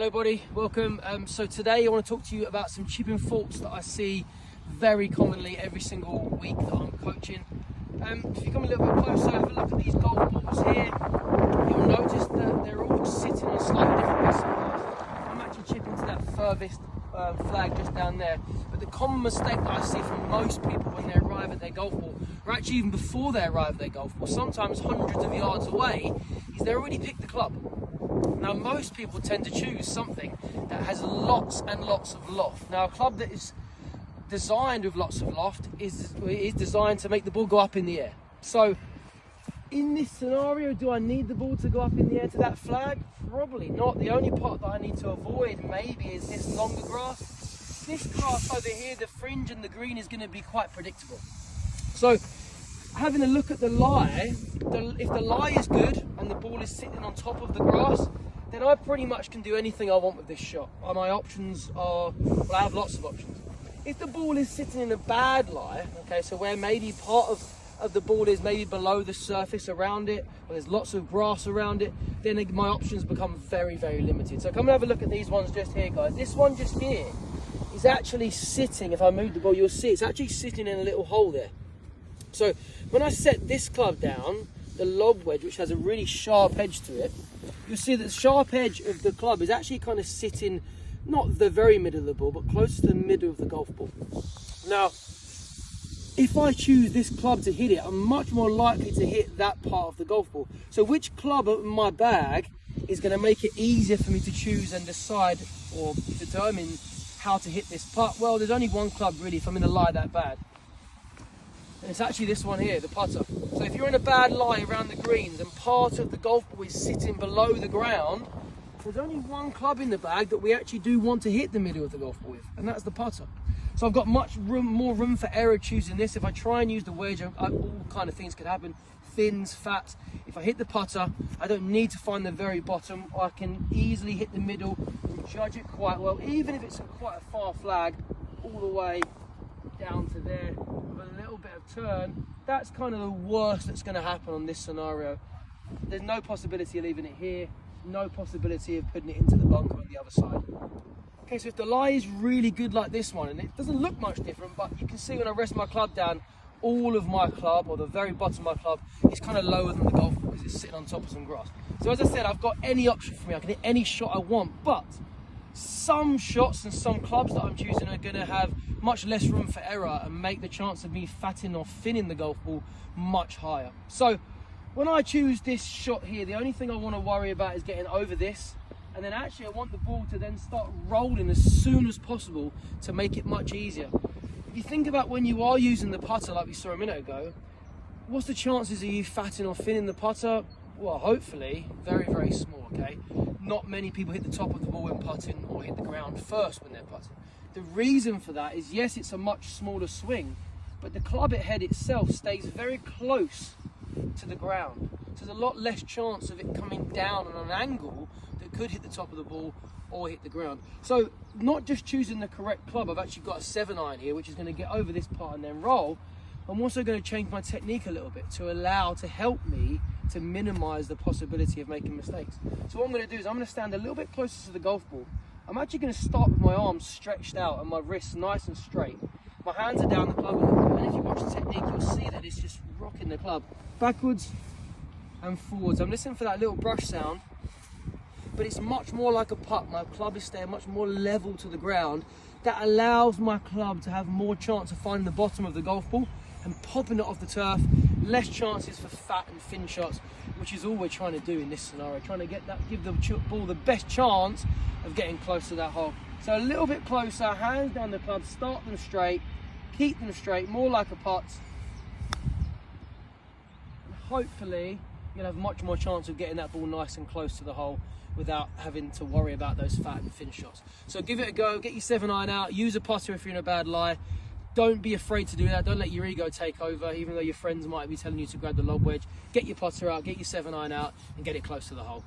Hello buddy, welcome. So today I want to talk to you about some chipping faults that I see very commonly every single week that I'm coaching. If you come a little bit closer, have a look at these golf balls here, you'll notice that they're all sitting on slightly different pieces of glass. I'm actually chipping to that furthest flag just down there, but the common mistake that I see from most people when they arrive at their golf ball, or actually even before they arrive at their golf ball, sometimes hundreds of yards away, is they already picked the club. Now most people tend to choose something that has lots and lots of loft. Now a club that is designed with lots of loft is designed to make the ball go up in the air. So in this scenario, do I need the ball to go up in the air to that flag? Probably not. The only part that I need to avoid maybe is this longer grass. This grass over here, the fringe and the green is going to be quite predictable. So having a look at the lie, if the lie is good and the ball is sitting on top of the grass, then I pretty much can do anything I want with this shot. My options are, well, I have lots of options. If the ball is sitting in a bad lie, okay, so where maybe part of the ball is maybe below the surface around it, or there's lots of grass around it, then my options become very, very limited. So come and have a look at these ones just here, guys. This one just here is actually sitting, if I move the ball, you'll see it's actually sitting in a little hole there. So when I set this club down, the lob wedge, which has a really sharp edge to it, you'll see that the sharp edge of the club is actually kind of sitting, not the very middle of the ball, but close to the middle of the golf ball. Now, if I choose this club to hit it, I'm much more likely to hit that part of the golf ball. So which club in my bag is going to make it easier for me to choose and decide or determine how to hit this putt? Well, there's only one club really if I'm in a lie that bad. And it's actually this one here, the putter. So if you're in a bad lie around the greens and part of the golf ball is sitting below the ground, there's only one club in the bag that we actually do want to hit the middle of the golf ball with, and that's the putter. So I've got more room for error choosing this. If I try and use the wedge, all kind of things could happen. Thins, fats. If I hit the putter, I don't need to find the very bottom. I can easily hit the middle and judge it quite well, even if it's quite a far flag, all the way down to there with a little bit of turn. That's kind of the worst that's going to happen on this scenario. There's no possibility of leaving it here, no possibility of putting it into the bunker on the other side. Okay, so if the lie is really good like this one, and it doesn't look much different, but you can see when I rest my club down, all of my club, or the very bottom of my club, is kind of lower than the golf ball because it's sitting on top of some grass. So as I said, I've got any option for me. I can hit any shot I want, but some shots and some clubs that I'm choosing are going to have much less room for error and make the chance of me fatting or thinning the golf ball much higher. So when I choose this shot here, the only thing I want to worry about is getting over this, and then actually I want the ball to then start rolling as soon as possible to make it much easier. If you think about when you are using the putter like we saw a minute ago, what's the chances of you fatting or thinning the putter? Well, hopefully very, very small, okay? Not many people hit the top of the ball when putting or hit the ground first when they're putting. The reason for that is, yes, it's a much smaller swing, but the club head itself stays very close to the ground. So there's a lot less chance of it coming down on an angle that could hit the top of the ball or hit the ground. So not just choosing the correct club, I've actually got a 7-iron here, which is going to get over this part and then roll. I'm also going to change my technique a little bit to help me to minimize the possibility of making mistakes. So what I'm going to do is I'm going to stand a little bit closer to the golf ball. I'm actually going to start with my arms stretched out and my wrists nice and straight. My hands are down the club a little bit, and if you watch the technique, you'll see that it's just rocking the club backwards and forwards. I'm listening for that little brush sound, but it's much more like a putt. My club is staying much more level to the ground. That allows my club to have more chance of finding the bottom of the golf ball and popping it off the turf. Less chances for fat and thin shots, which is all we're trying to do in this scenario, trying to give the ball the best chance of getting close to that hole. So a little bit closer, hands down the club, start them straight, keep them straight, more like a putt. And hopefully you'll have much more chance of getting that ball nice and close to the hole without having to worry about those fat and thin shots. So give it a go, get your 7-iron out, use a putter if you're in a bad lie. Don't be afraid to do that. Don't let your ego take over, even though your friends might be telling you to grab the lob wedge. Get your putter out, get your 7-iron out, and get it close to the hole.